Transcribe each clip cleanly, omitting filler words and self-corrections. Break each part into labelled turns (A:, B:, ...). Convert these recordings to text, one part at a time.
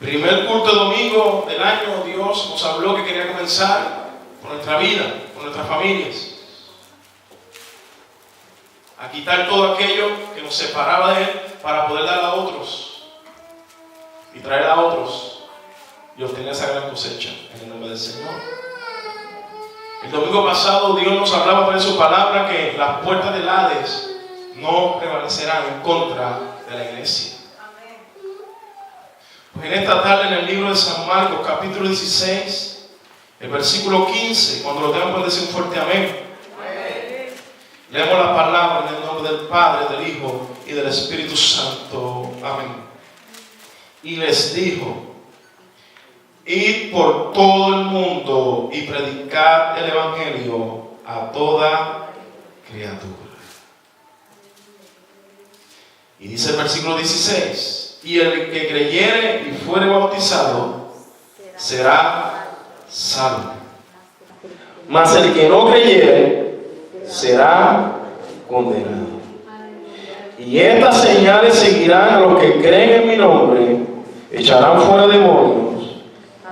A: Primer culto de domingo del año, Dios nos habló que quería comenzar con nuestra vida, con nuestras familias. A quitar todo aquello que nos separaba de Él para poder dar a otros y traer a otros y obtener esa gran cosecha en el nombre del Señor. El domingo pasado Dios nos hablaba por su palabra que las puertas del Hades no prevalecerán en contra de la iglesia. Pues en esta tarde, en el libro de San Marcos, capítulo 16, el versículo 15, cuando lo tengan pueden decir un fuerte amén. Leemos la palabra en el nombre del Padre, del Hijo y del Espíritu Santo. Amén. Y les dijo: id por todo el mundo y predicad el Evangelio a toda criatura. Y dice el versículo 16: y el que creyere y fuere bautizado será salvo, mas el que no creyere será condenado. Y estas señales seguirán a los que creen en mi nombre: echarán fuera demonios,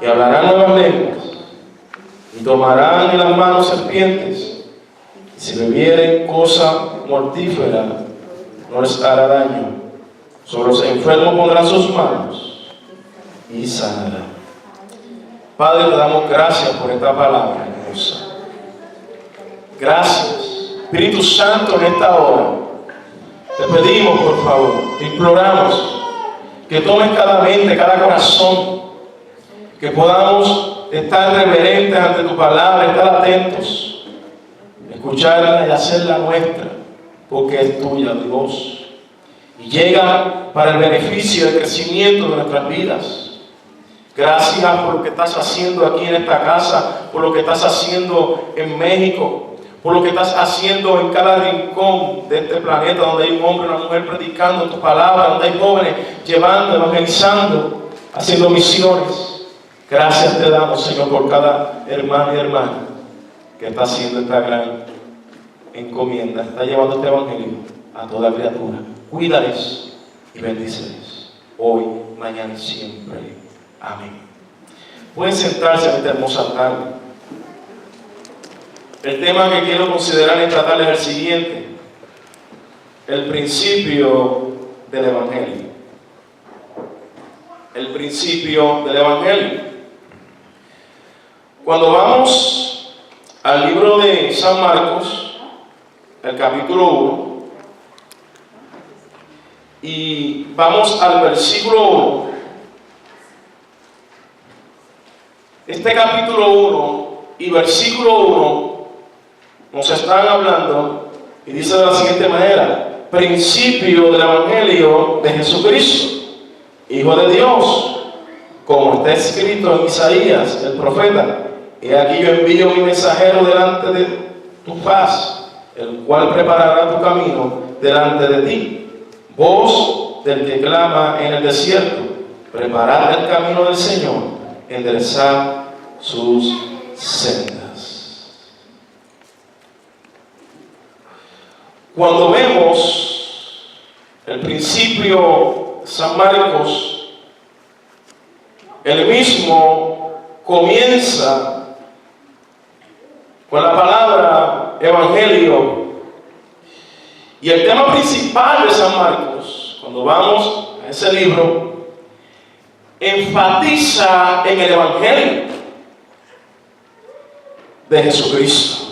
A: y hablarán nuevas lenguas, y tomarán en las manos serpientes, y si bebieren cosa mortífera no les hará daño. Sobre los enfermos pondrán sus manos y sanarán. Padre, te damos gracias por esta palabra hermosa. Gracias, Espíritu Santo, en esta hora. Te pedimos, por favor, te imploramos que tomes cada mente, cada corazón, que podamos estar reverentes ante tu palabra, estar atentos, escucharla y hacerla nuestra, porque es tuya, Dios, y llega para el beneficio y el crecimiento de nuestras vidas. Gracias por lo que estás haciendo aquí en esta casa, por lo que estás haciendo en México, por lo que estás haciendo en cada rincón de este planeta, donde hay un hombre y una mujer predicando tu palabra, donde hay jóvenes llevando, evangelizando, haciendo misiones. Gracias te damos, Señor, por cada hermano y hermana que está haciendo esta gran encomienda, está llevando este evangelio a toda criatura. Cuídales y bendíceles hoy, mañana y siempre. Amén. Pueden sentarse en esta hermosa tarde. El tema que quiero considerar esta tarde es el siguiente: el principio del Evangelio. El principio del Evangelio. Cuando vamos al libro de San Marcos, el capítulo 1, y vamos al versículo 1, este capítulo 1 y versículo 1 nos están hablando, y dice de la siguiente manera: principio del Evangelio de Jesucristo, Hijo de Dios, como está escrito en Isaías, el profeta: he aquí yo envío mi mensajero delante de tu faz, el cual preparará tu camino delante de ti. Voz del que clama en el desierto: preparad el camino del Señor, enderezad sus sendas. Cuando vemos el principio San Marcos, el mismo comienza con la palabra evangelio, y el tema principal de San Marcos, cuando vamos a ese libro, enfatiza en el evangelio de Jesucristo.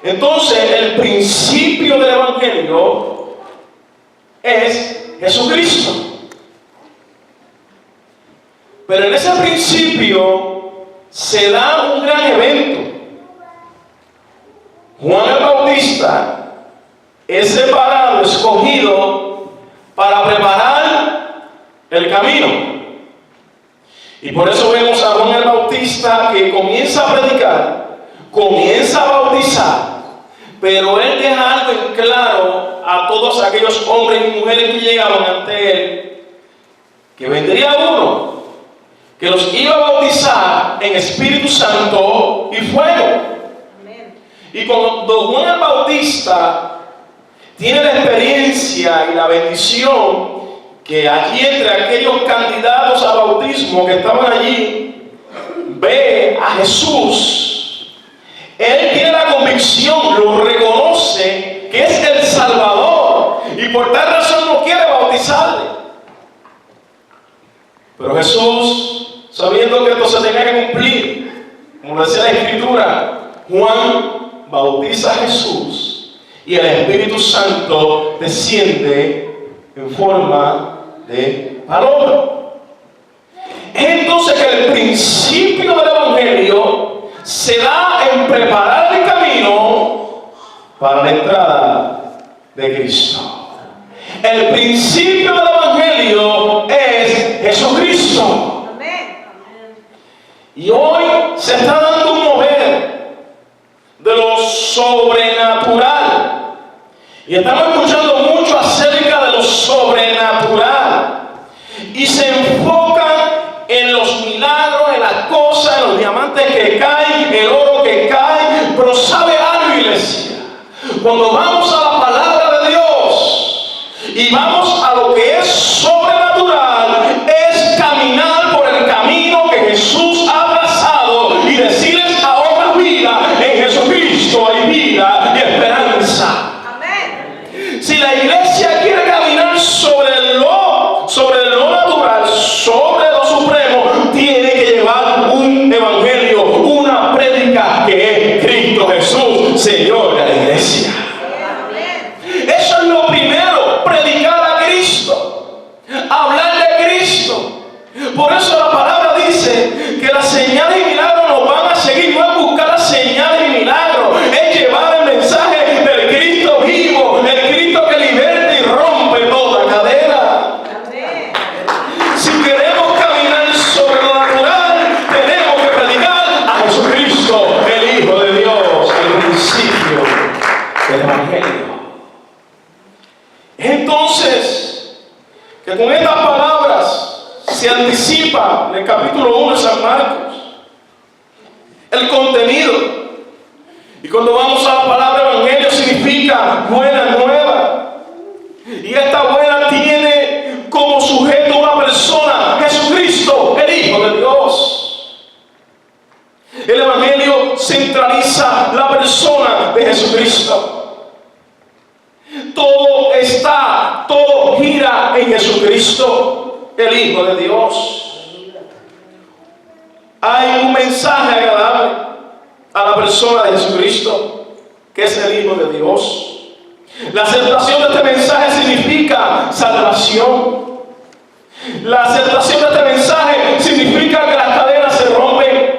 A: Entonces, el principio del evangelio es Jesucristo. Pero en ese principio se da un gran evento. Juan el Bautista es separado, escogido para preparar el camino. Y por eso vemos a Juan el Bautista que comienza a predicar, comienza a bautizar, pero él deja algo en claro a todos aquellos hombres y mujeres que llegaban ante él, que vendría uno que los iba a bautizar en Espíritu Santo y fuego. Y cuando Juan el Bautista tiene la experiencia y la bendición que allí entre aquellos candidatos a bautismo que estaban allí, ve a Jesús. Él tiene la convicción, lo reconoce, que es el Salvador, y por tal razón no quiere bautizarle. Pero Jesús, sabiendo que esto se tenía que cumplir, como decía la Escritura, Juan bautiza a Jesús y el Espíritu Santo desciende en forma de paloma. Entonces que el principio del Evangelio se da en preparar el camino para la entrada de Cristo. El principio del Evangelio es Jesucristo. Y hoy se está dando un mover de lo sobrenatural. Y estamos escuchando mucho acerca de lo sobrenatural. Y se enfocan en los milagros, en las cosas, en los diamantes que caen, el oro que cae. Pero ¿sabe algo, iglesia? Cuando vamos a la palabra de Dios y vamos a lo que es sobrenatural, es caminar por el camino que Jesús ha trazado y decirles a otras vidas: en Jesucristo hay vida y esperanza. Amén. Si la iglesia quiere caminar sobre lo natural, sobre lo supremo, tiene que llevar un evangelio, una prédica que es Cristo Jesús, Señor de la iglesia. Eso es lo primero, predicar a Cristo, hablar de Cristo. Por eso la palabra dice que las señales y milagros nos van a seguir. No es buscar las señales y milagros, es llevar el mensaje del Cristo vivo, el Cristo que liberta y rompe toda cadena. Si queremos caminar sobre lo natural, tenemos que predicar a Jesucristo, el Hijo de Dios, el principio del Evangelio. Entonces, que con estas palabras se anticipa en el capítulo 1 de San Marcos el contenido. Y cuando vamos a la palabra evangelio, significa buena nueva. Y esta buena tiene como sujeto una persona, Jesucristo, el Hijo de Dios. El evangelio centraliza la persona de Jesucristo. Todo gira en Jesucristo, el Hijo de Dios. Hay un mensaje agradable a la persona de Jesucristo, que es el Hijo de Dios. La aceptación de este mensaje significa salvación. La aceptación de este mensaje significa que las cadenas se rompen.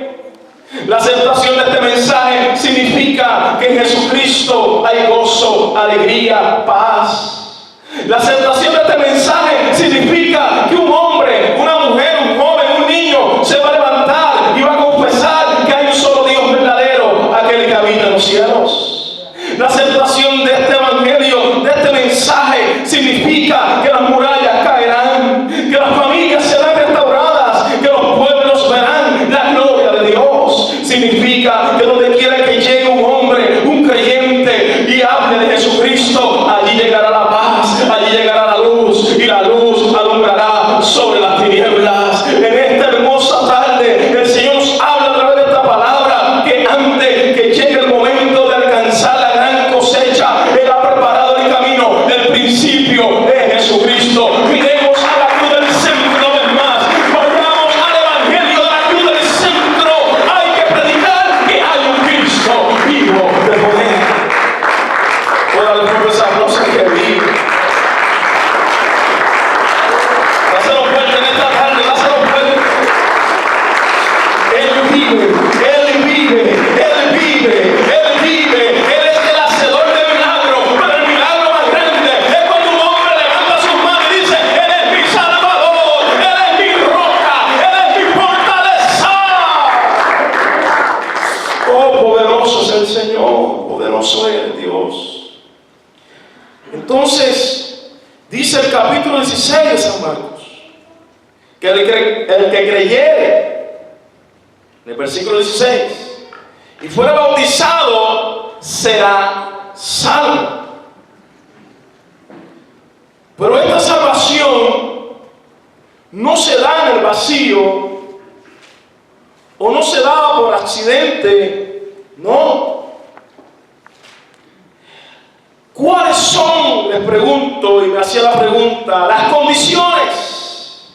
A: La aceptación de este mensaje significa que en Jesucristo hay gozo, alegría, paz. La aceptación de este mensaje significa que un hombre, una mujer, un joven, un niño se va a levantar y va a confesar que hay un solo Dios verdadero, aquel que habita en los cielos. La aceptación de este evangelio, de este mensaje, significa que las murallas caerán, que las familias serán restauradas, que los pueblos verán la gloria de Dios. Significa que donde quiera que llegue un hombre, un creyente, y hable de Jesucristo, allí llegará la paz, allí llegará la luz, y la luz alumbrará sobre las tinieblas. En esta hermosa tarde, el Señor nos habla a través de esta palabra, que antes que llegue el momento de alcanzar la gran cosecha, Él ha preparado el camino. El principio es Jesucristo. Miremos a la cruz del centro una vez más. Volvamos al evangelio de la cruz del centro. Hay que predicar que hay un Cristo vivo de poder. Puedo darle fuertes aplausos que vive. Dáselo fuerte en esta tarde, dáselo fuerte. Él vive, Él vive, Él vive, Él vive. Él es el hacedor de milagros. Pero el milagro más grande es cuando un hombre levanta sus manos y dice: Él es mi Salvador, Él es mi roca, Él es mi fortaleza. Oh, poderoso es el Señor, poderoso es Dios. Entonces, dice el capítulo 16 de San Marcos, que el que creyere, en el versículo 16, y fuera bautizado, será salvo. Pero esta salvación vacío o no se daba por accidente, no. ¿Cuáles son, les pregunto, y me hacía la pregunta, las condiciones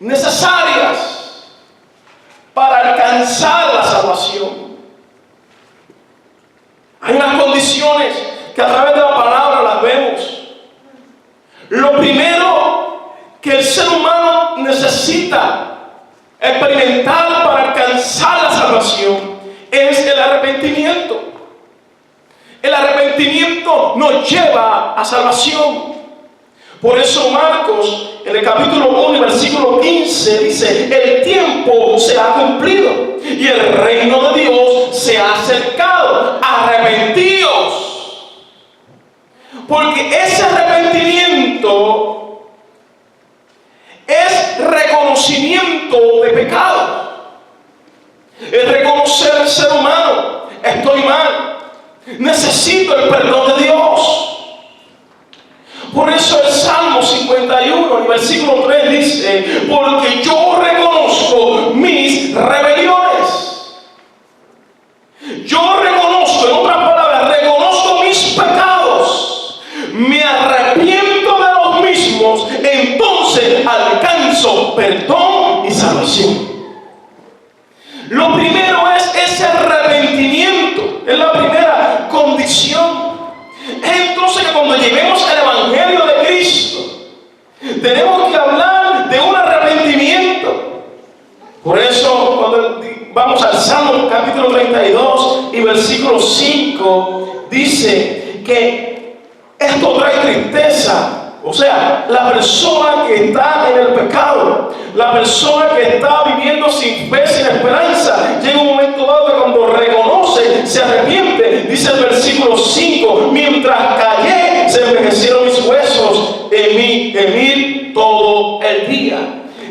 A: necesarias para alcanzar la salvación? Hay unas condiciones que a través de la palabra las vemos. Lo primero que el ser humano necesita experimentar para alcanzar la salvación es el arrepentimiento. El arrepentimiento nos lleva a salvación. Por eso Marcos, en el capítulo 1, versículo 15, dice: el tiempo se ha cumplido y el reino de Dios se ha acercado. Arrepentíos. Porque ese arrepentimiento es reconocimiento de pecado. Es reconocer al ser humano: estoy mal, necesito el perdón de Dios. Por eso el Salmo 51, el versículo 3 dice: porque yo reconozco mis rebeliones. Yo reconozco, en otras palabras, reconozco mis pecados, me arrepiento de los mismos, entonces alcanzo perdón y salvación. Lo primero es ese arrepentimiento, es la primera condición. Entonces, que cuando lleguemos al Evangelio de Cristo, tenemos que hablar de un arrepentimiento. Por eso, cuando vamos al Salmo capítulo 32 y versículo 5, dice que esto trae tristeza. O sea, la persona que está en el pecado, la persona que está viviendo sin fe, sin esperanza, llega un momento dado que cuando reconoce, se arrepiente. Dice el versículo 5: mientras callé, se envejecieron mis huesos en mí todo el día.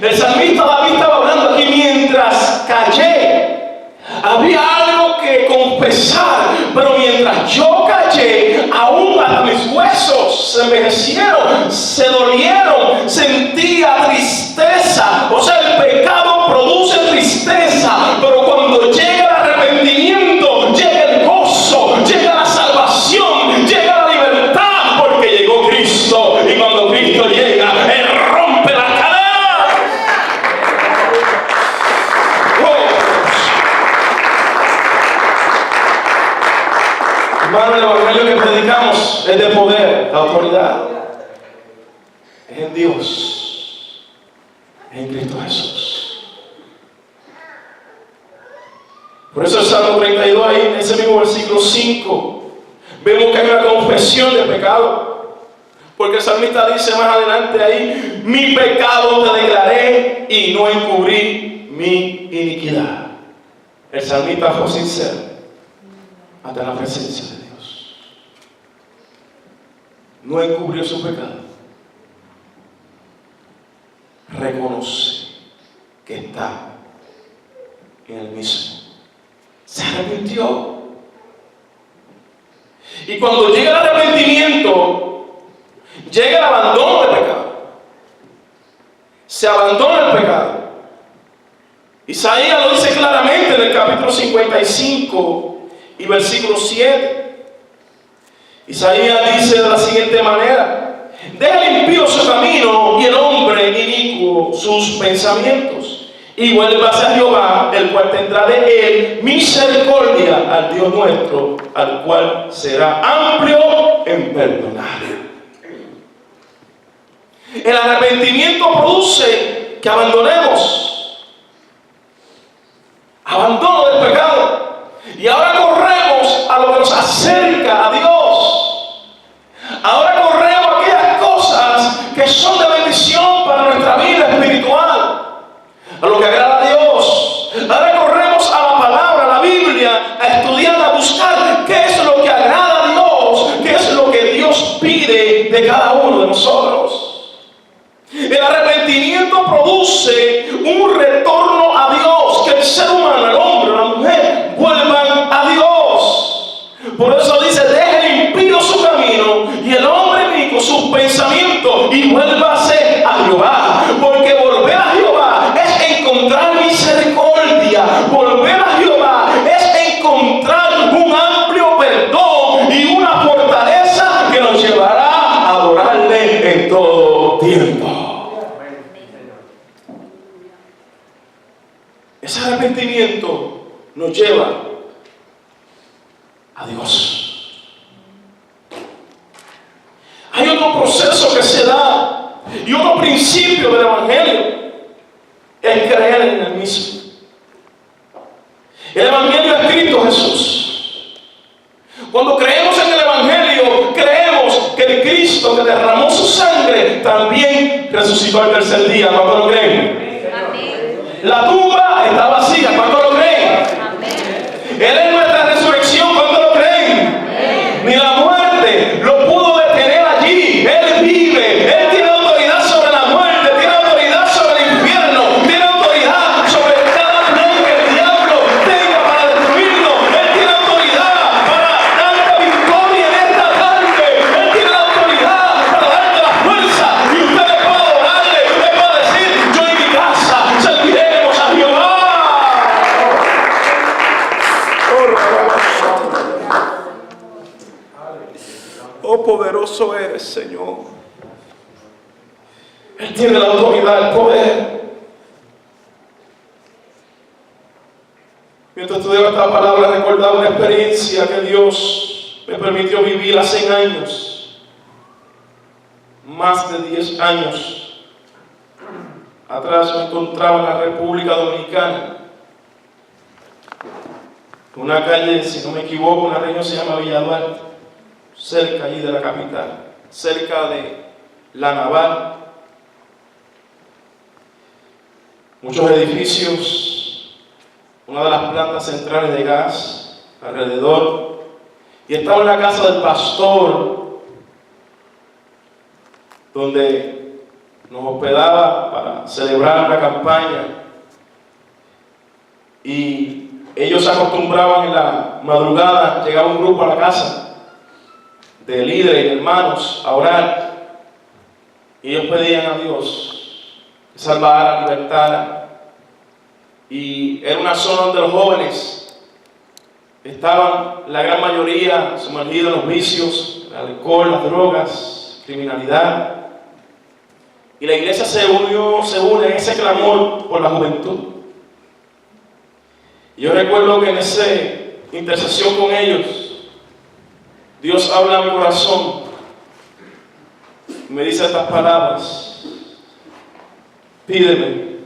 A: El salmista David estaba hablando aquí: mientras callé, había algo que confesar, pero mientras yo callé, aún hasta mis huesos se envejecieron, se dolieron, sentía tristeza. O sea, el pecado produce tristeza, pero cuando llega el arrepentimiento, llega el gozo, llega la salvación, llega la libertad, porque llegó Cristo. Y cuando Cristo llega, Él rompe las cadenas. Hermano, el evangelio que predicamos es de poder, de autoridad. Es en Dios, es en Cristo Jesús. Por eso el Salmo 32, ahí en ese mismo versículo 5, vemos que hay una confesión de pecado. Porque el salmista dice más adelante ahí: mi pecado te declaré y no encubrí mi iniquidad. El salmista fue sincero ante la presencia de Dios. No encubrió su pecado. Reconoce que está en el mismo. Se arrepintió. Y cuando llega el arrepentimiento, llega el abandono del pecado. Se abandona el pecado. Isaías lo dice claramente en el capítulo 55 y versículo 7. Isaías dice de la siguiente manera: deja el impío su camino y el hombre inicuo sus pensamientos, y vuélvase a Jehová, el cual tendrá de él misericordia, al Dios nuestro, al cual será amplio en perdonar. El arrepentimiento produce que abandonemos. Abandono del pecado. Y ahora corremos a lo que nos acerca a Dios. Ahora corremos a aquellas cosas que son de bendición para nuestra vida espiritual, a lo que agrada a Dios. Ahora corremos a la palabra, a la Biblia, a estudiar, a buscar qué es lo que agrada a Dios, qué es lo que Dios pide de cada uno de nosotros. El arrepentimiento produce un retorno a Dios, que el ser humano, el hombre, la mujer, vuelvan a Dios. Por eso dice: deje el impío su camino y el hombre sus pensamientos, y vuélvase a Jehová. Porque volver a Jehová es arrepentimiento. Ese arrepentimiento nos lleva a Dios. Hay otro proceso que se da y otro principio del Evangelio, es creer en el mismo. El Evangelio es Cristo Jesús. Cuando creemos en el Evangelio, creemos que el Cristo que derramó su sangre también resucitó al tercer día. ¿Cuánto lo creen? Amén. La tumba está vacía. ¿Cuánto lo creen? Amén. Él es nuestra resurrección. ¿Cuánto lo creen? Amén. Ni la muerte lo pudo detener allí. Él vive. Él tiene autoridad sobre la muerte. Tiene autoridad sobre el infierno. Tiene autoridad sobre cada plan que el diablo tenga para destruirnos. Él tiene autoridad para darte victoria en esta tarde. Él tiene la autoridad para darte la fuerza. Y usted le puede adorarle. Usted puede decir: yo en mi casa serviremos a Jehová. Oh, poderoso eres, Señor. Él tiene la autoridad, el poder. Mientras estudiaba esta palabra, recordaba una experiencia que Dios me permitió vivir hace años, más de 10 años atrás. Me encontraba en la República Dominicana, una calle, si no me equivoco, una región se llama Villa Duarte, cerca allí de la capital, cerca de La Naval. Muchos edificios, una de las plantas centrales de gas alrededor, y estaba en la casa del pastor, donde nos hospedaba para celebrar la campaña. Y ellos acostumbraban en la madrugada, llegaba un grupo a la casa de líderes y hermanos a orar, y ellos pedían a Dios que salvara, libertara. Y era una zona donde los jóvenes estaban, la gran mayoría, sumergidos en los vicios, el alcohol, las drogas, criminalidad. Y la iglesia se une en ese clamor por la juventud. Y yo recuerdo que en esa intercesión con ellos, Dios habla a mi corazón y me dice estas palabras: pídeme,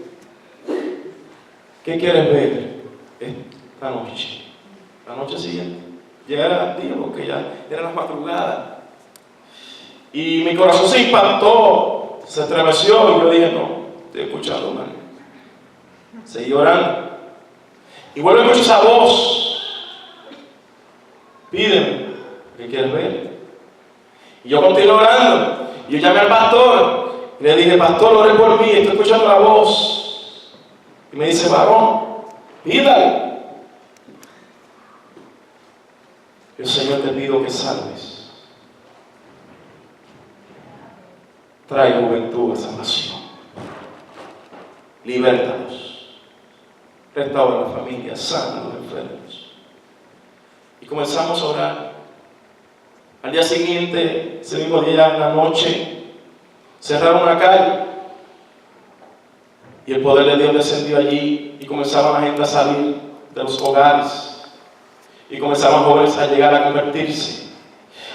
A: ¿qué quieres ver esta noche? La noche siguiente. Ya era el día, porque ya eran las madrugadas. Y mi corazón se impactó, se estremeció, y yo dije: no, estoy escuchando mal. Seguí orando. Y vuelvo a escuchar esa voz: pídeme, ¿qué quieres ver? Y yo continué orando. Y yo llamé al pastor y le dije: pastor, ore por mí, estoy escuchando la voz. Y me dice: varón, pídale. Y el Señor, te pido que salves. Trae juventud a esa nación. Libértalos. Restaura la familia, sana a los enfermos. Y comenzamos a orar. Al día siguiente, ese mismo día en la noche, cerraron una calle y el poder de Dios descendió allí, y comenzaba la gente a salir de los hogares, y comenzaban jóvenes a llegar a convertirse,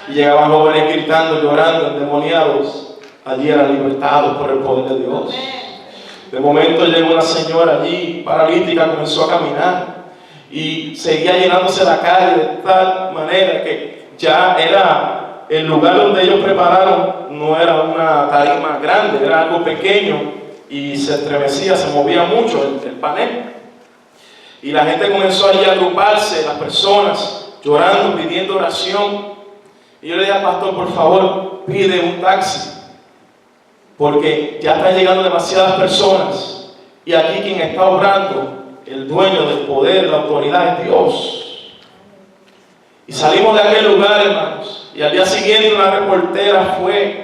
A: y llegaban jóvenes gritando, llorando, endemoniados. Allí eran libertados por el poder de Dios. De momento llegó una señora allí, paralítica, comenzó a caminar y seguía llenándose la calle de tal manera que ya era el lugar donde ellos prepararon, no era una tarima grande, era algo pequeño, y se estremecía, se movía mucho el panel. Y la gente comenzó allí a agruparse, las personas llorando, pidiendo oración. Y yo le dije al pastor: por favor, pide un taxi, porque ya están llegando demasiadas personas, y aquí quien está obrando, el dueño del poder, la autoridad, es Dios. Y salimos de aquel lugar, hermanos, y al día siguiente una reportera fue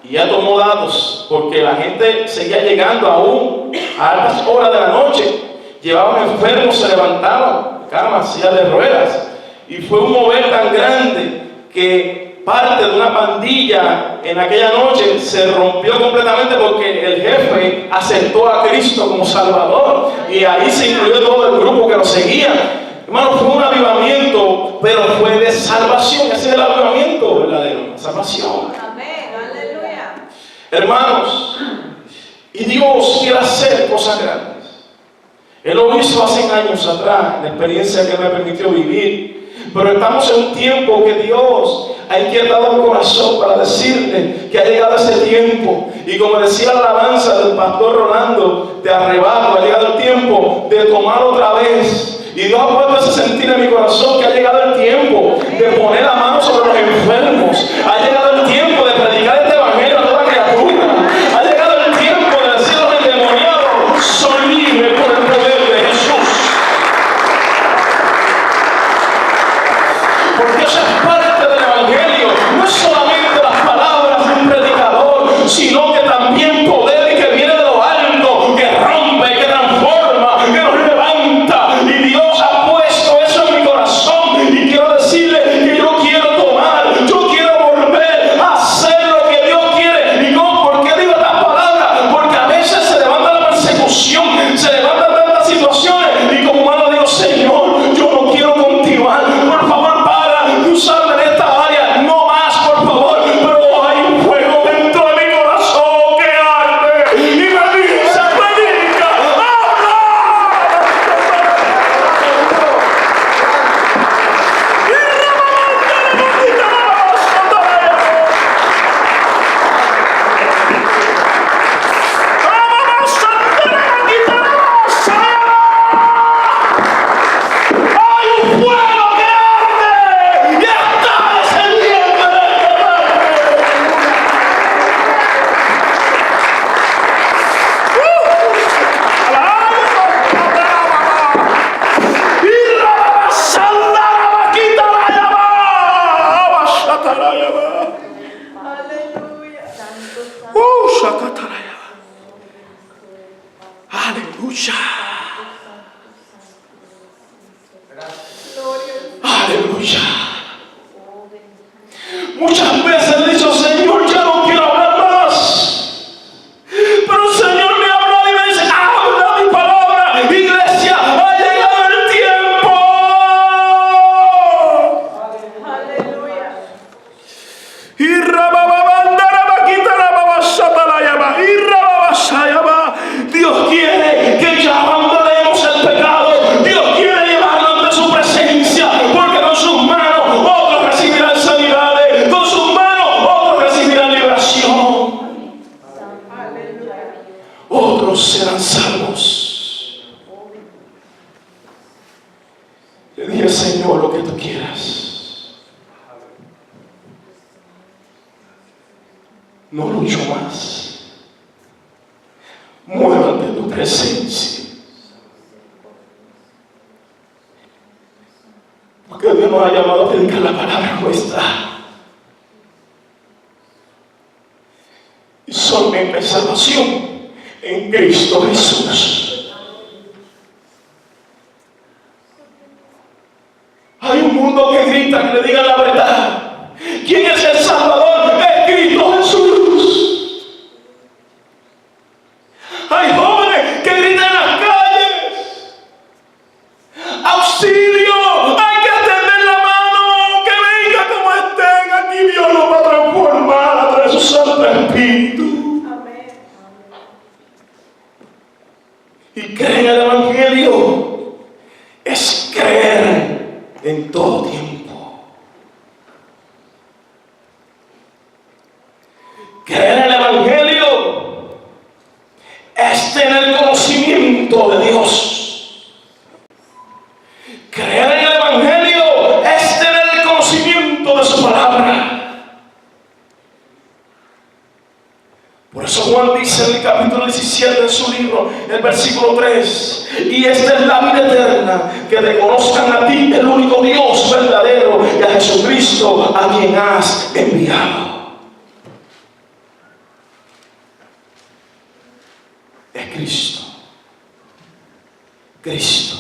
A: y ya tomó datos, porque la gente seguía llegando aún a altas horas de la noche. Llevaban enfermos, se levantaban, camas, sillas de ruedas, y fue un mover tan grande que parte de una pandilla en aquella noche se rompió completamente porque el jefe aceptó a Cristo como Salvador y ahí se incluyó todo el grupo que lo seguía. Hermano, fue un avivamiento, pero fue de salvación. Ese es el avivamiento verdadero, salvación.
B: Amén, aleluya.
A: Hermanos, y Dios quiere hacer cosas grandes. Él lo hizo hace años atrás, la experiencia que me permitió vivir. Pero estamos en un tiempo que Dios ha inquietado mi corazón para decirle que ha llegado ese tiempo. Y como decía la alabanza del pastor Rolando, de arrebato, ha llegado el tiempo de tomar otra vez. Y Dios ha puesto ese sentir en mi corazón que ha llegado el tiempo de poner la mano sobre los enfermos. Ha llegado el tiempo de predicar este evangelio a toda criatura. Ha llegado el tiempo de decir a los endemoniados: son libres por el poder de Jesús. Porque eso es parte del evangelio. No es solamente las palabras de un predicador, sino que también poder que viene de lo alto, que rompe, que transforma, que nos levanta. Y Dios ha puesto eso en mi corazón. Y quiero decirle que yo quiero tomar, yo quiero volver a hacer lo que Dios quiere. Y no, ¿por qué digo estas palabras? Porque a veces se levanta la persecución, se levantan tantas situaciones. Y como humano digo: Señor, yo no quiero continuar. Por favor, para usarme en esta área. No más, por favor. Pero hay un fuego dentro de mi corazón que arde. Y me dice: predica, habla. Hay un fuego que arde y está descendiendo de este
B: Aleluya. Santo, santo.
A: Aleluya.
B: Gloria.
A: Aleluya. Muchas veces he dicho: Señor, ya no quiero hablar más. Pero el Señor me habla y me dice: habla mi palabra. Iglesia, ha llegado el tiempo.
B: Aleluya.
A: Dios quiere que ya abandonemos el pecado. Dios quiere llevarnos ante su presencia, porque con sus manos otros recibirán sanidades, con sus manos otros recibirán liberación,
B: Aleluya.
A: otros serán salvos. Le dije: Señor, lo que tú quieras. No lucho más. Muévate tu presencia. Porque Dios nos ha llamado a predicar la palabra nuestra. Y solamente salvación en Cristo Jesús. Hay un mundo que grita que le digan la verdad. ¿Quién es el Salvador? Es Cristo Jesús. Hay jóvenes que gritan en las calles: auxilio, hay que extender la mano, que venga como estén. Aquí Dios nos va a transformar a través de su Santo Espíritu.
B: Amén.
A: Y creer en el Evangelio es creer en todo tiempo. Creer en el Evangelio es tener conocimiento de Dios. Creer en el Evangelio es tener el conocimiento de su palabra. Por eso Juan dice en el capítulo 17 de su libro, el versículo 3: y esta es la vida eterna, que te conozcan a ti, el único Dios verdadero, y a Jesucristo, a quien has enviado. Es Cristo. Cristo.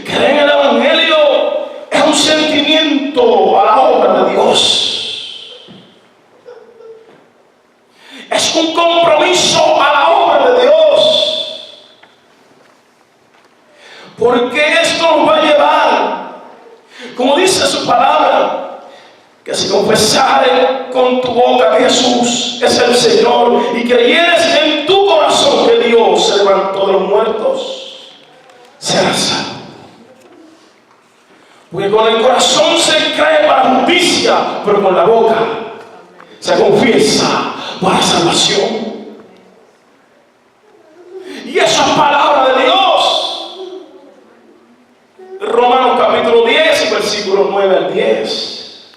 A: Creer en el Evangelio es un sentimiento a la obra de Dios. Dios. Es un compromiso a la obra de Dios. Porque esto nos va a llevar, como dice su palabra, que si confesares con tu boca que Jesús es el Señor y creyeres en tu corazón que Dios se levantó de los muertos, serás salvo. Porque con el corazón se cree para justicia, pero con la boca se confiesa para salvación. Y eso es palabra de Dios. Romanos capítulo 10, versículos 9 al 10.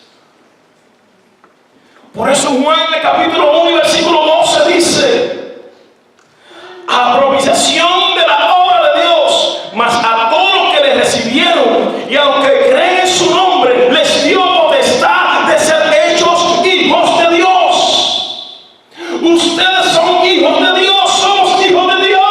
A: Por eso Juan en el capítulo 1 y versículo 12 dice: a propiciación de la obra de Dios, mas a todos los que le recibieron y a los que creen en su nombre, les dio potestad de ser hechos hijos de Dios. Ustedes son hijos de Dios, somos hijos de Dios.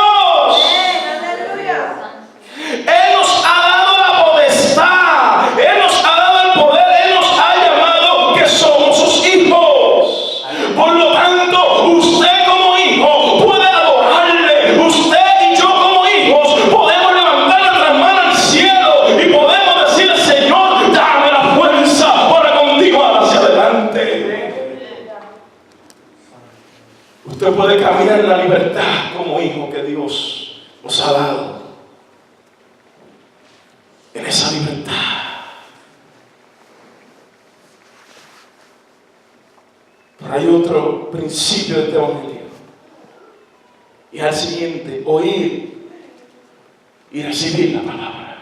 A: Él nos ha dado la potestad, Él nos ha dado el poder, Él nos ha llamado que somos sus hijos. Por lo tanto, usted como hijo puede adorarle. Usted y yo como hijos podemos levantar nuestras manos al cielo y podemos decir: Señor, dame la fuerza para continuar hacia adelante. Usted puede caminar en la libertad como hijo que Dios nos ha dado. En esa libertad. Pero hay otro principio de este evangelio. Y es el siguiente: oír y recibir la palabra.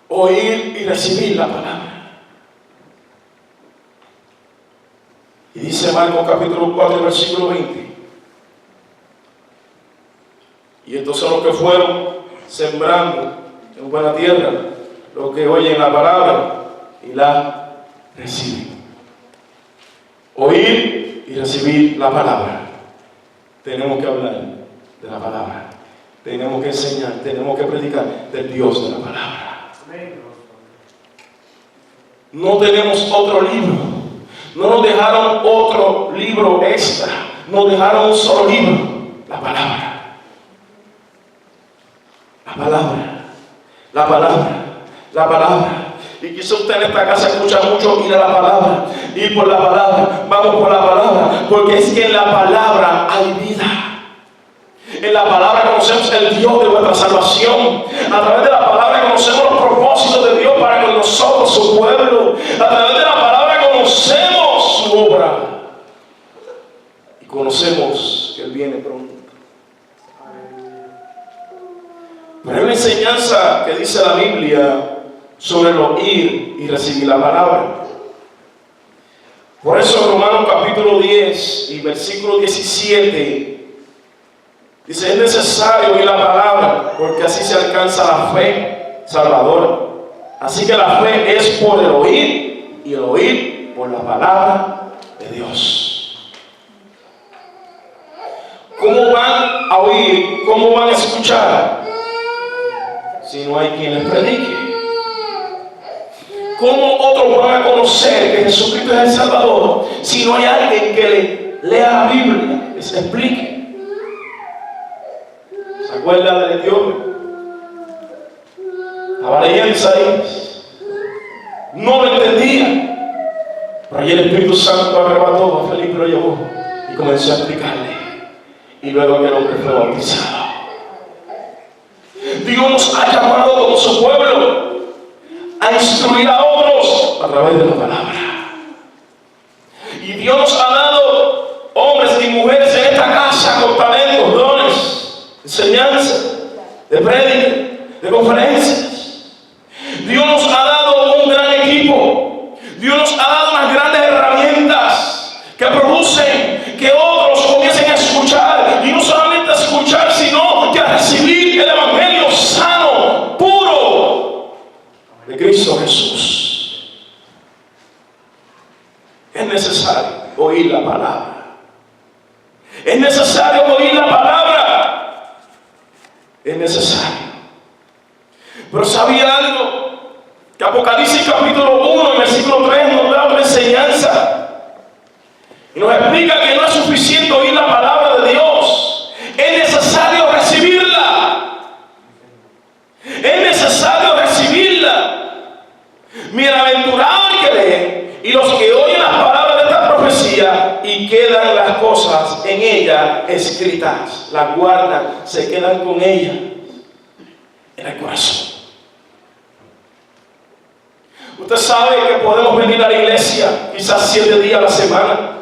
A: Oír y recibir la palabra. Y dice Marcos capítulo 4, versículo 20. Y estos son los que fueron sembrando en buena tierra, los que oyen la palabra y la reciben. Oír y recibir la palabra. Tenemos que hablar de la palabra. Tenemos que enseñar, tenemos que predicar del Dios de la palabra. No tenemos otro libro. No nos dejaron otro libro extra. Nos dejaron un solo libro: la palabra. La palabra, la palabra, la palabra. Y quizá usted en esta casa escucha mucho ir a la palabra, ir por la palabra, vamos por la palabra, porque es que en la palabra hay vida. En la palabra conocemos el Dios de nuestra salvación. A través de la palabra conocemos los propósitos de Dios para con nosotros, su pueblo. A través de la palabra conocemos su obra. Y conocemos que Él viene pronto. Pero hay una enseñanza que dice la Biblia sobre el oír y recibir la palabra. Por eso Romanos capítulo 10 y versículo 17 dice: es necesario oír la palabra, porque así se alcanza la fe salvadora. Así que la fe es por el oír, y el oír por la palabra de Dios. ¿Cómo van a oír? ¿Cómo van a escuchar si no hay quien les predique? ¿Cómo otros van a conocer que Jesucristo es el Salvador si no hay alguien que le lea la Biblia, les explique? ¿Se acuerda del etíope? Estaba leyendo Isaías, no lo entendía, pero ahí el Espíritu Santo arrebató a Felipe, lo llevó y comenzó a explicarle. Y luego aquel hombre fue bautizado. Dios nos ha llamado como su pueblo a instruir a otros a través de la palabra. Y Dios nos ha dado hombres y mujeres en esta casa con talentos, dones, enseñanza, de prédica, de conferencias. Dios nos ha dado un gran equipo. Dios nos ha dado unas grandes herramientas que producen que otros comiencen a escuchar, y no solamente a escuchar, sino que a recibir el evangelio sano, puro de Cristo Jesús. Es necesario oír la palabra. Es necesario oír la palabra. Es necesario. Pero ¿sabía algo? Que Apocalipsis capítulo 1, versículo 3 nos da una enseñanza y nos explica que no es suficiente oír la palabra de Dios, es necesario recibirla. Es necesario recibirla. Bienaventurado el que lee y los que oyen las palabras de esta profecía y quedan las cosas en ella escritas, las guardan, se quedan con ella en el corazón. Usted sabe que podemos venir a la iglesia quizás 7 días a la semana.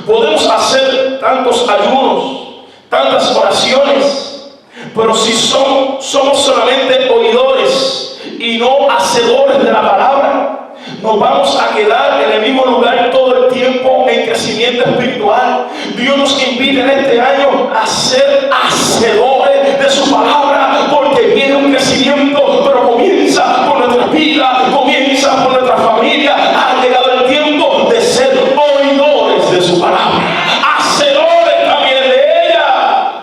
A: Podemos hacer tantos ayunos, tantas oraciones, pero si somos solamente oidores y no hacedores de la palabra, nos vamos a quedar en el mismo lugar todo el tiempo en crecimiento espiritual. Dios nos invita en este año a ser hacedores de su palabra, porque viene un crecimiento, pero comienza por nuestra vida, comienza por nuestra familia. Ha llegado el tiempo de ser oidores de su palabra, hacedores también de ella.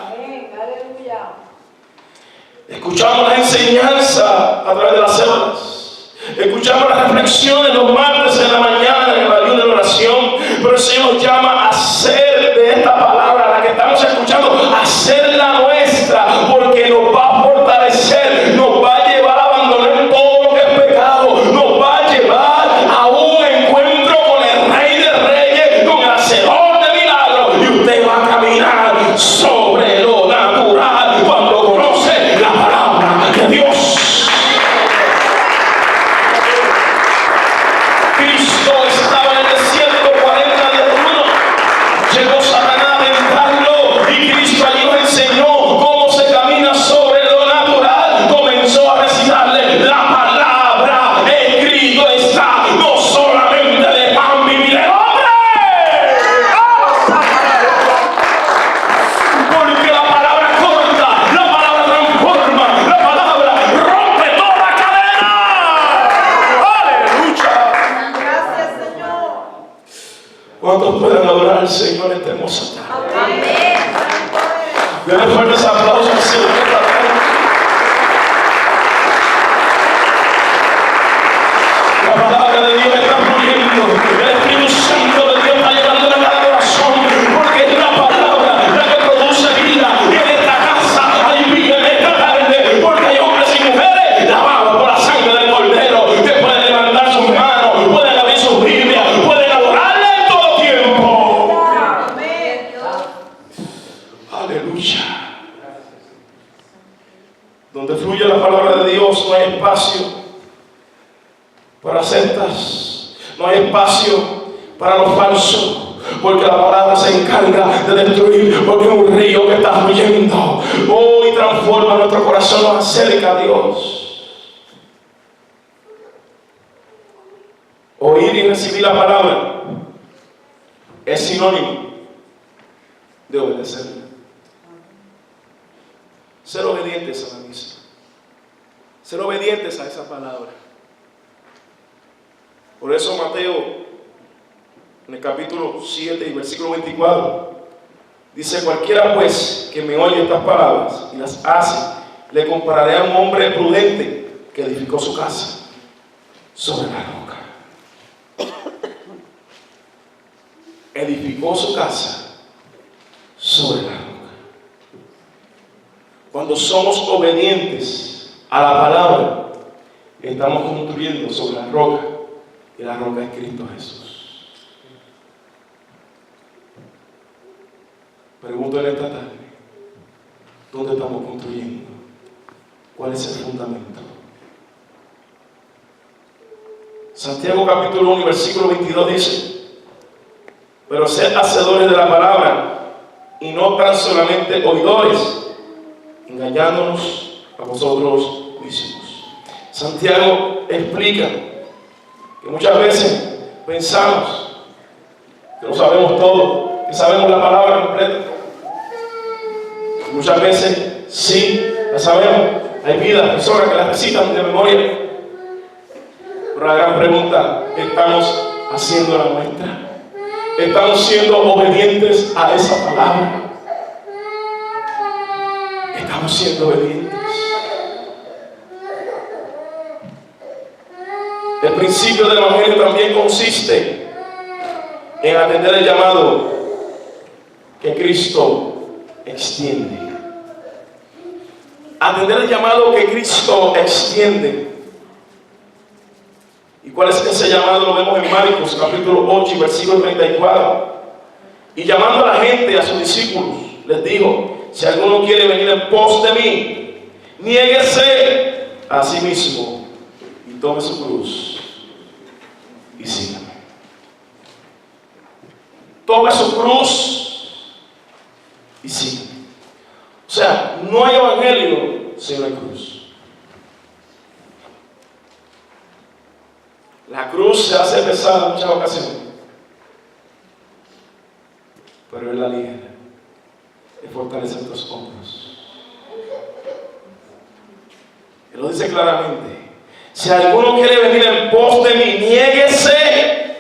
B: Aleluya.
A: Escuchamos la enseñanza a través de las células. Escuchamos las reflexiones los martes en la mañana en el ayuno de la oración, pero el Señor nos llama a hacer de esta palabra, la que estamos escuchando, hacerla nuestra, porque nos va a fortalecer, nos va a llevar a abandonar todo lo que es pecado, nos va a llevar a un encuentro con el Rey de Reyes, con el Hacedor de milagros, y usted va a caminar sobre lo natural cuando conoce la palabra de Dios. Cristo estaba en el desierto 40 días de ayuno. Llegó Satanás a tentarlo y Cristo allí nos enseñó cómo se camina sobre lo natural. Comenzó a recitarle la palabra, escrito está, no solamente de pan vivirá el hombre. Porque la palabra corta, la palabra transforma, la palabra rompe toda cadena. Aleluya.
B: Gracias, Señor.
A: ¿Cuántos pueden adorar al Señor en esta hermosa tarde?
B: Amén.
A: Denle fuertes aplausos al Señor. La palabra de Dios está fluyendo. El Espíritu Santo de Dios está llegando a cada corazón, porque es la palabra la que produce vida. Y en esta casa hay vida en esta tarde, porque hay hombres y mujeres lavados por la sangre del Cordero que pueden levantar sus manos, pueden abrir sus Biblias, pueden adorarle en todo tiempo.
B: Amén.
A: Aleluya. Donde fluye la palabra de Dios no hay espacio para sectas, no hay espacio para lo falso, porque la palabra se encarga de destruir, porque es un río que está fluyendo. Oh, y transforma nuestro corazón, nos acerca a Dios. Oír y recibir la palabra es sinónimo de obedecer. Ser obedientes a la misa, ser obedientes a esa palabra. Por eso Mateo, en el capítulo 7 y versículo 24, dice: cualquiera pues que me oye estas palabras y las hace, le compararé a un hombre prudente que edificó su casa sobre la roca. Edificó su casa sobre la roca. Cuando somos obedientes a la palabra, estamos construyendo sobre la roca, y la roca es Cristo Jesús. Pregúntale esta tarde: ¿dónde estamos construyendo? ¿Cuál es el fundamento? Santiago capítulo 1 versículo 22 dice: pero sed hacedores de la palabra y no tan solamente oidores, engañándonos a vosotros mismos. Santiago explica que muchas veces pensamos que lo sabemos todo, que sabemos la palabra completa. Y muchas veces sí, la sabemos. Hay vidas, personas que la recitan de memoria. Pero la gran pregunta: ¿estamos haciendo la nuestra? ¿Estamos siendo obedientes a esa palabra? ¿Estamos siendo obedientes? El principio del Evangelio también consiste en atender el llamado que Cristo extiende. Atender el llamado que Cristo extiende. ¿Y cuál es ese llamado? Lo vemos en Marcos capítulo 8, versículo 34. Y llamando a la gente, a sus discípulos, les dijo: si alguno quiere venir en pos de mí, niéguese a sí mismo y tome su cruz y sígame. Tome su cruz y sígame. O sea, no hay evangelio sin la cruz. La cruz se hace pesada en muchas ocasiones, pero Él la ligera, Él fortalece nuestros hombros. Él lo dice claramente: si alguno quiere venir en pos de mí, niéguese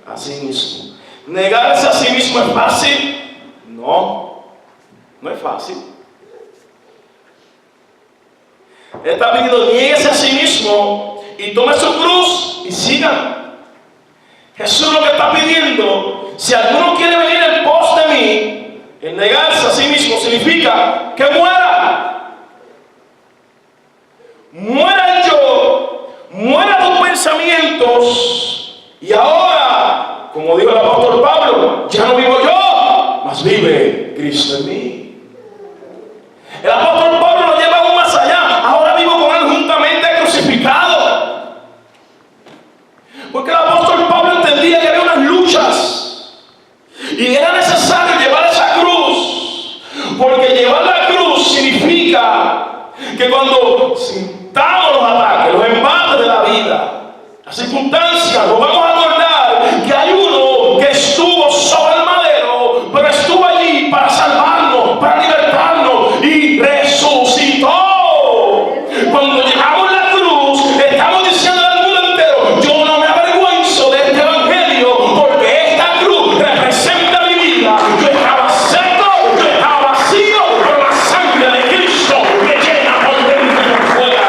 A: a sí mismo. ¿Negarse a sí mismo es fácil? No, no es fácil. Él está pidiendo: niéguese a sí mismo y tome su cruz y siga. Jesús lo que está pidiendo: si alguno quiere venir en pos de mí, el negarse a sí mismo significa que muera. Muera el yo, muera tus pensamientos, y ahora, como dijo el apóstol Pablo, ya no vivo yo, mas vive Cristo en mí. El apóstol Pablo lo lleva aún más allá: ahora vivo con Él juntamente crucificado. Porque el apóstol Pablo entendía que había unas luchas y era necesario llevar esa cruz, porque llevar la cruz significa que cuando sintamos los ataques, los embates de la vida, las circunstancias, nos vamos a acordar que hay uno que estuvo sobre el madero, pero estuvo allí para salvarnos, para libertarnos, y resucitó. Cuando llegamos a la cruz, estamos diciendo al mundo entero: yo no me avergüenzo de este evangelio, porque esta cruz representa mi vida. Yo estaba seco, yo estaba vacío, pero la sangre de Cristo me llena por dentro y por fuera.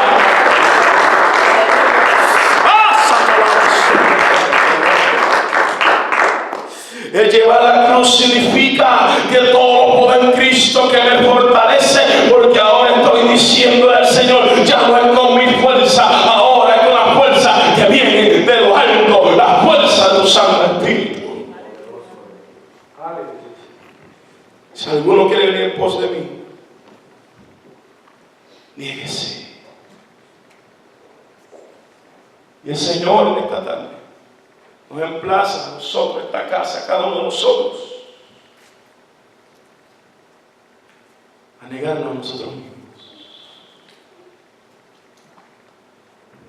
A: El llevar la cruz significa que todo lo puedo en Cristo que me fortalece, porque ahora estoy diciendo al Señor: ya no es con mi fuerza, ahora es con la fuerza que viene de lo alto, la fuerza de tu Santo Espíritu. Si alguno quiere venir en pos de mí, niéguese. Y el Señor en esta tarde nos emplaza a nosotros, esta casa, a cada uno de nosotros, a negarnos a nosotros mismos,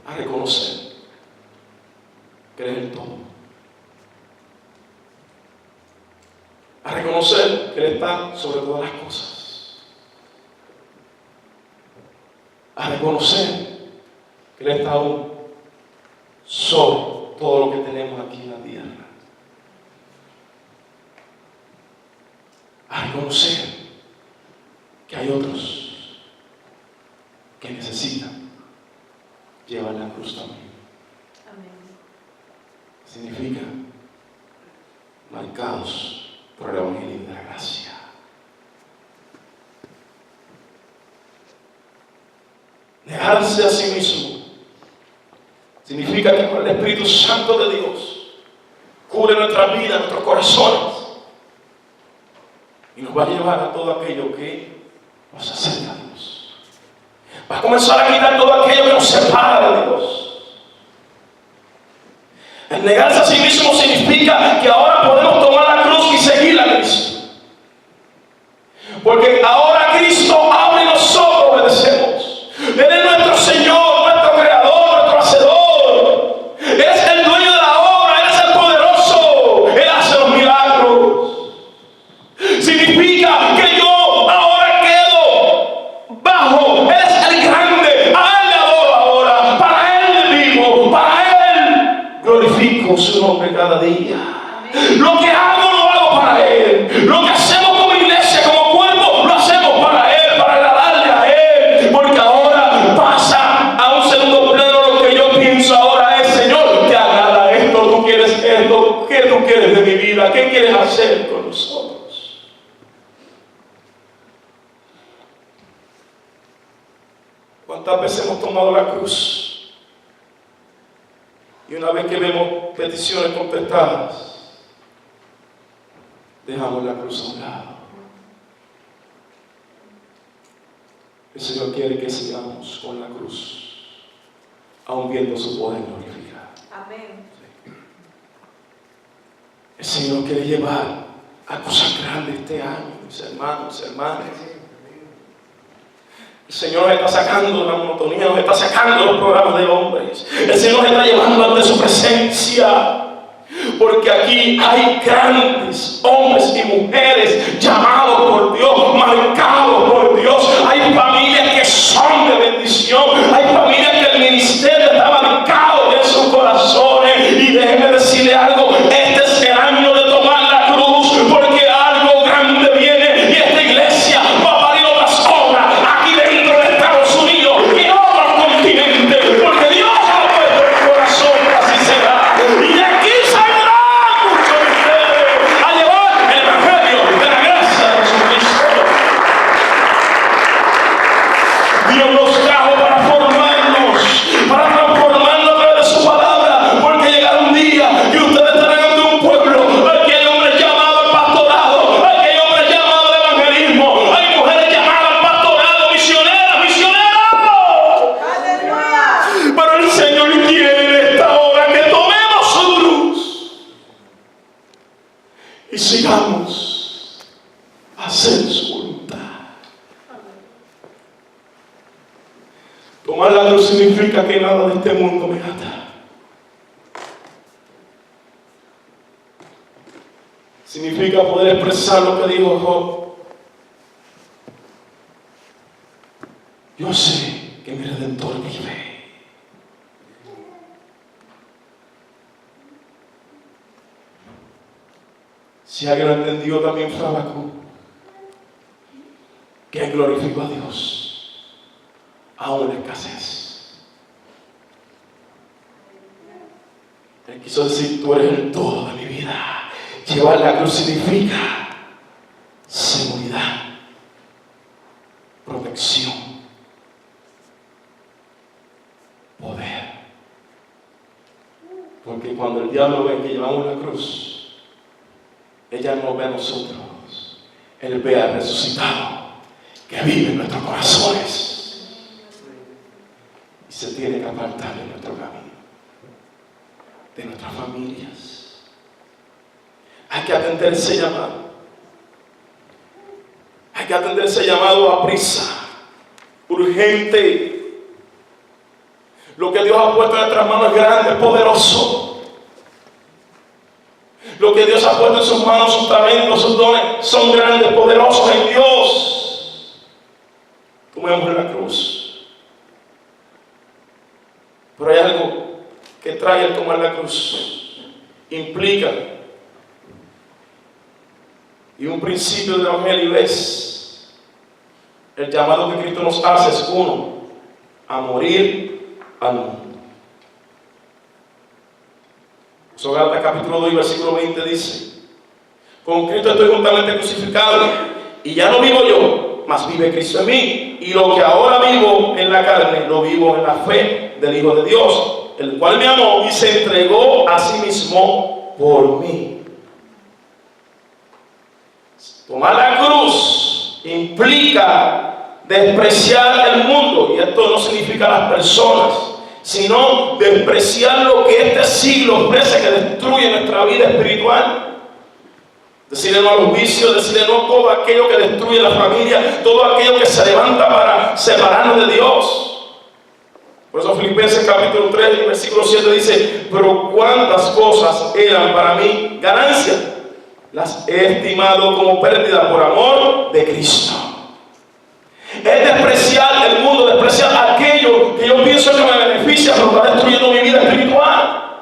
A: a reconocer que Él es el todo, a reconocer que Él está sobre todas las cosas, a reconocer que Él está aún sobre todo lo que tenemos aquí en la tierra, a reconocer que hay otros que necesitan llevar la cruz también.
B: Amén.
A: Significa marcados por el evangelio de la gracia. Negarse a sí mismo significa que con el Espíritu Santo de Dios cubre nuestra vida, nuestros corazones, y nos va a llevar a todo aquello que nos acerca a Dios. Va a comenzar a quitar todo aquello que nos separa de Dios. El negarse a sí mismo significa que ahora podemos tomar la cruz y seguir a Cristo, porque ahora Cristo habla y nosotros obedecemos. Él es nuestro Señor, nuestro Creador, nuestro Hacedor. Él es el dueño de la obra, Él es el poderoso, Él hace los milagros. Significa que yo ahora quedo bajo, Él es el grande, a Él le adoro ahora, para Él vivo, para Él glorifico su nombre cada día. Lo que hago lo hago para Él, lo que hacemos como iglesia, como cuerpo, lo hacemos para Él, para agradarle a Él, porque ahora pasa a un segundo plano. Lo que yo pienso ahora es: Señor, ¿qué tú quieres de mi vida? ¿Qué quieres hacer con nosotros? ¿Cuántas veces hemos tomado la cruz? Y una vez que vemos peticiones contestadas, dejamos la cruz a un lado. El Señor quiere que sigamos con la cruz, aun viendo su poder glorificado.
B: Amén.
A: El Señor quiere llevar a cosas grandes este año, mis hermanos, hermanas. El Señor nos está sacando de la monotonía, nos está sacando de los programas de hombres. El Señor nos está llevando ante su presencia. Porque aquí hay grandes hombres y mujeres llamados por Dios, marcados por Dios. Hay familias que son de bendición. Hay familias que el ministerio está marcado en sus corazones. Y déjeme decirle algo, este es el año de tomar la cruz, porque algo grande viene y esta iglesia va a parir otras obras aquí dentro de Estados Unidos y en otros continentes, porque Dios ha puesto en el corazón que así será. Y de aquí saldrá muchos de ustedes a llevar el evangelio de la gracia de Jesucristo. Dios nos trajo para formarnos, para transformarnos a través de su palabra, porque llegará un día que ustedes estarán ante un pueblo, aquí hay hombres llamados al pastorado, aquí hay hombres llamados al evangelismo, hay mujeres llamadas al pastorado, misioneras, misioneros.
B: Aleluya.
A: Pero el Señor quiere en esta hora que tomemos su cruz y sigamos a hacer su voluntad. Tomar la cruz significa que nada de este mundo me ata. Significa poder expresar lo que dijo Job. Yo sé que mi Redentor vive. Si alguien lo entendió, también fue Habacuc, que glorificó a Dios aún en la escasez. Él quiso decir: tú eres el todo de mi vida. Llevar la cruz significa seguridad, protección, poder. Porque cuando el diablo ve que llevamos la cruz, ella no ve a nosotros, él ve al resucitado que vive en nuestros corazones. Y se tiene que apartar de nuestro camino, de nuestras familias. Hay que atender ese llamado. Hay que atender ese llamado a prisa, urgente. Lo que Dios ha puesto en nuestras manos es grande, es poderoso. Lo que Dios ha puesto en sus manos, sus talentos, sus dones, son grandes, poderosos en Dios. Tomemos la cruz. Pero hay algo que trae el tomar la cruz. Implica, y un principio del Evangelio es el llamado que Cristo nos hace es uno, a morir al mundo. Gálatas capítulo 2 y versículo 20 dice: con Cristo estoy juntamente crucificado, y ya no vivo yo, mas vive Cristo en mí. Y lo que ahora vivo en la carne, lo vivo en la fe del Hijo de Dios, el cual me amó y se entregó a sí mismo por mí. Tomar la cruz implica despreciar el mundo, y esto no significa las personas, sino despreciar lo que este siglo ofrece, que destruye nuestra vida espiritual. Decirle no a los vicios, decirle no a todo aquello que destruye la familia, todo aquello que se levanta para separarnos de Dios. Por eso Filipenses capítulo 3 y versículo 7 dice: pero cuántas cosas eran para mí ganancia, las he estimado como pérdida por amor de Cristo. Es despreciar el mundo, despreciar aquello que yo pienso que me beneficia, pero está destruyendo mi vida espiritual.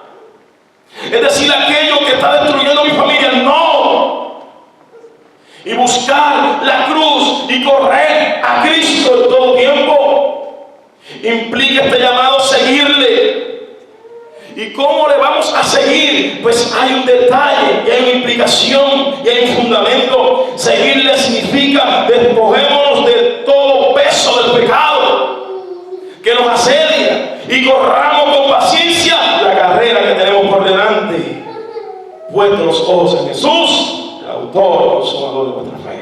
A: Es decir, aquello que está destruyendo mi familia, no. Y buscar la cruz y correr a Cristo en todo tiempo implica este llamado, seguirle. ¿Y cómo le vamos a seguir? Pues hay un detalle, y hay una implicación, y hay un fundamento. Seguirle significa despojémonos de todo peso del pecado que nos asedia y corramos con paciencia la carrera que tenemos por delante, puestos los ojos en Jesús, el autor y consumador de nuestra fe.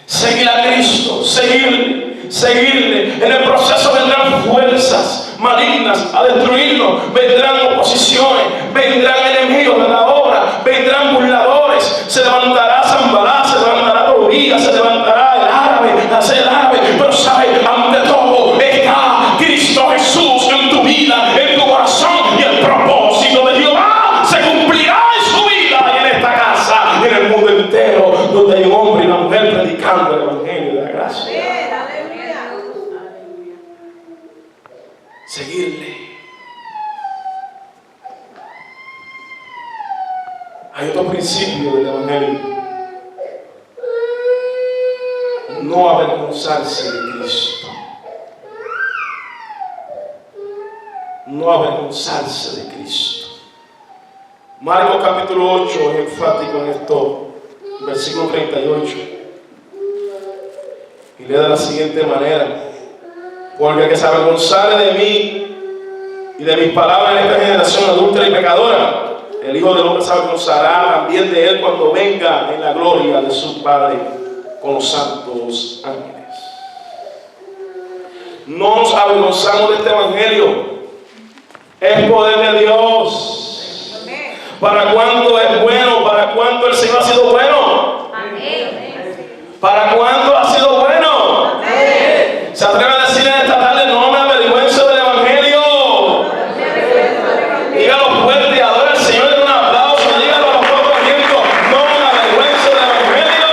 A: Seguir a Cristo, seguirle. En el proceso vendrán fuerzas malignas a destruirnos, vendrán oposiciones, vendrán enemigos de la obra, vendrán burladores, se levantará Sanballat, se levantará Tobías, se levantará el árabe, pero sabe, ante todo está Cristo Jesús en tu vida, en tu corazón, y el propósito de Jehová se cumplirá en su vida y en esta casa y en el mundo entero, donde hay un hombre y una mujer predicando el evangelio de la gracia. Seguirle. Hay otro principio del evangelio: no avergonzarse de Cristo. No avergonzarse de Cristo. Marcos capítulo 8 es enfático en esto, versículo 38, y lee de la siguiente manera: porque el que se avergonzare de mí y de mis palabras en esta generación adúltera y pecadora, el Hijo del Hombre se avergonzará también de él cuando venga en la gloria de su Padre con los santos ángeles. No nos avergonzamos de este evangelio. Es poder de Dios. ¿Para cuándo es bueno? ¿Para cuándo el Señor ha sido bueno? ¿Para cuándo ha sido bueno? ¿Se atreve a decir en esta tarde: no me avergüenzo del evangelio? Dígalo fuerte, adora al Señor en un aplauso, dígalo a los pocos vientos: no me avergüenzo del evangelio.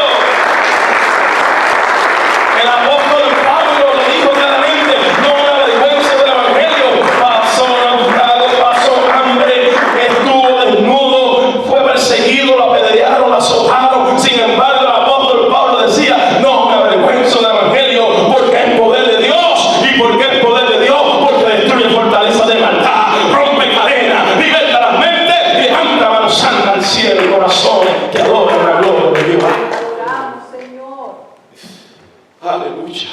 A: El apóstol Pablo lo dijo claramente: no me avergüenzo del evangelio. Pasó naufragio, pasó hambre, estuvo desnudo, fue perseguido, lo apedrearon, lo azotaron. Sin embargo, el apóstol Pablo decía: no me avergüenzo del evangelio, porque es poder de Dios. ¿Y por qué es poder de Dios? Porque destruye fortaleza de maldad, rompe cadenas, liberta las mentes y levanta manos santas al cielo y corazones que adoran la gloria de Dios. Aleluya.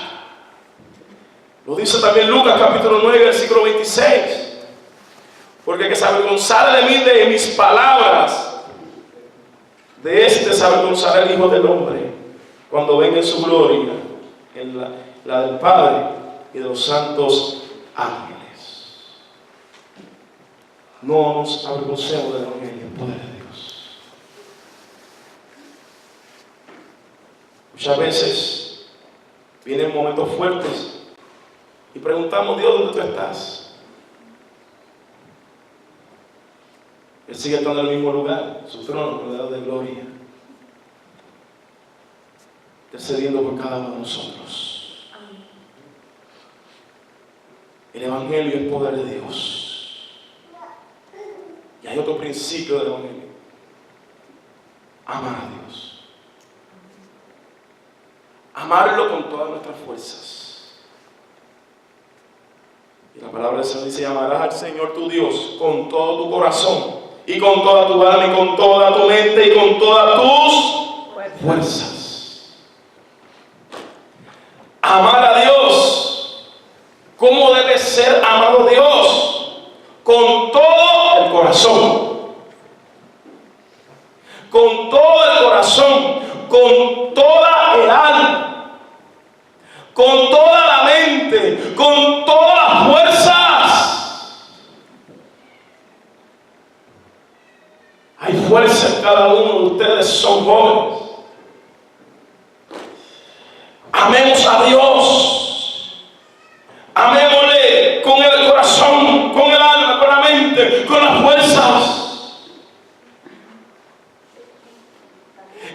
A: Lo dice también Lucas capítulo 9 versículo 26: porque que se avergonzara de mí, de mis palabras, de este se avergonzará el Hijo del Hombre cuando venga en su gloria, en la del Padre y de los santos ángeles. No nos avergoncemos del evangelio, el poder de Dios. Muchas veces vienen momentos fuertes y preguntamos: Dios, ¿dónde tú estás? Él sigue estando en el mismo lugar, su trono rodeado de gloria, intercediendo por cada uno de nosotros. El evangelio es poder de Dios. Y hay otro principio del evangelio: amar a Dios. Amarlo con todas nuestras fuerzas. Y la palabra del Señor dice: amarás al Señor tu Dios con todo tu corazón, y con toda tu alma, y con toda tu mente, y con todas tus fuerzas. Amar a Dios. ¿Cómo debe ser amado Dios? Con todo el corazón. Con todo el corazón. Con toda el alma. Con toda la mente. Con todas las fuerzas. Hay fuerza en cada uno de ustedes, son jóvenes. Amemos a Dios. Amémosle con el corazón, con el alma, con la mente, con las fuerzas.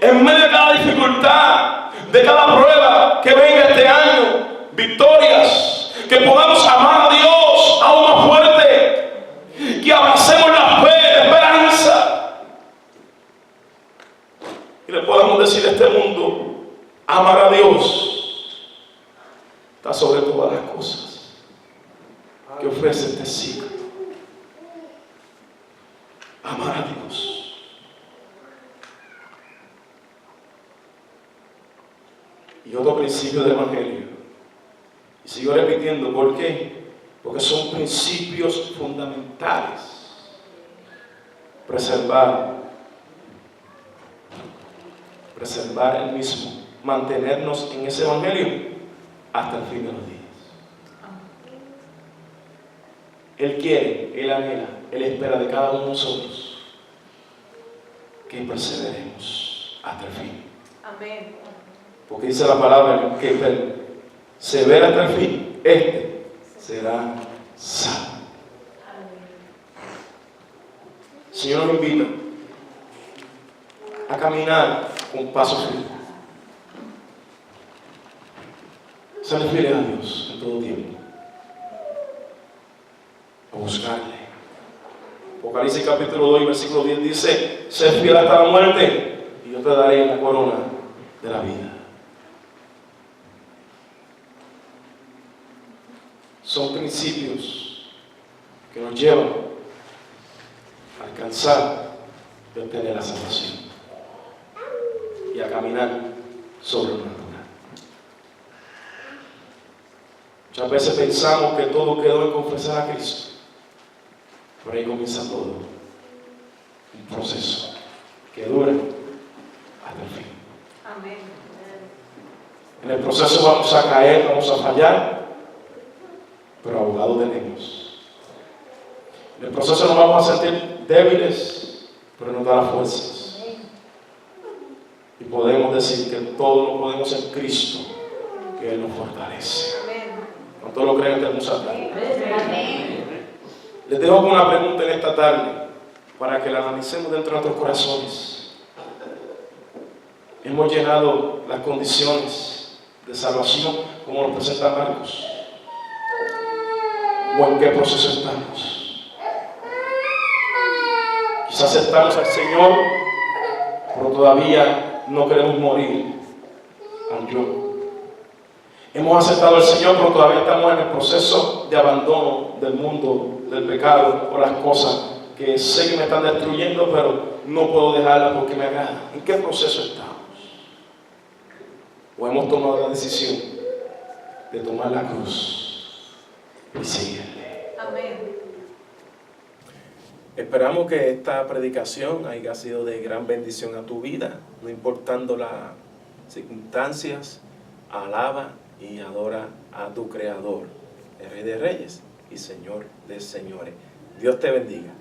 A: En medio de cada dificultad, de cada prueba que venga este año, victorias, que podamos amar a Dios aún más fuerte, que abracemos la fe de esperanza y le podamos decir a este mundo: amar a Dios está sobre todas las cosas que ofrece este siglo. amar a Dios. Y otro principio del Evangelio. Y sigo repitiendo, ¿por qué? Porque son principios fundamentales. Preservar el mismo, mantenernos en ese Evangelio hasta el fin de los días. Él quiere, Él anhela, Él espera de cada uno de nosotros que perseveremos hasta el fin.
B: Amén.
A: Porque dice la palabra que persevera hasta el fin, este será salvo. El Señor nos invita a caminar con paso firme. Ser fieles a Dios en todo tiempo. A buscarle. Apocalipsis capítulo 2, versículo 10 dice: sé fiel hasta la muerte y yo te daré la corona de la vida. Son principios que nos llevan a alcanzar y obtener la salvación y a caminar sobre lo natural. Muchas veces pensamos que todo quedó en confesar a Cristo. Por ahí comienza todo. Un proceso que dura hasta el fin.
B: Amén.
A: En el proceso vamos a caer, vamos a fallar, pero abogado tenemos. En el proceso nos vamos a sentir débiles, pero nos da las fuerzas. Y podemos decir que todo lo podemos en Cristo, que Él nos fortalece. ¿Cuántos lo creen que hermosa tarde? Les dejo una pregunta en esta tarde para que la analicemos dentro de nuestros corazones. Hemos llenado las condiciones de salvación como nos presenta Marcos. ¿O en qué proceso estamos? Quizás aceptamos al Señor, pero todavía no queremos morir al yo. Hemos aceptado al Señor, pero todavía estamos en el proceso de abandono del mundo, del pecado, o las cosas que sé que me están destruyendo, pero no puedo dejarlas porque me agradan. ¿En qué proceso estamos? ¿O hemos tomado la decisión de tomar la cruz y seguirle?
B: Amén.
A: Esperamos que esta predicación haya sido de gran bendición a tu vida, no importando las circunstancias. Alaba y adora a tu Creador, el Rey de Reyes y Señor de Señores. Dios te bendiga.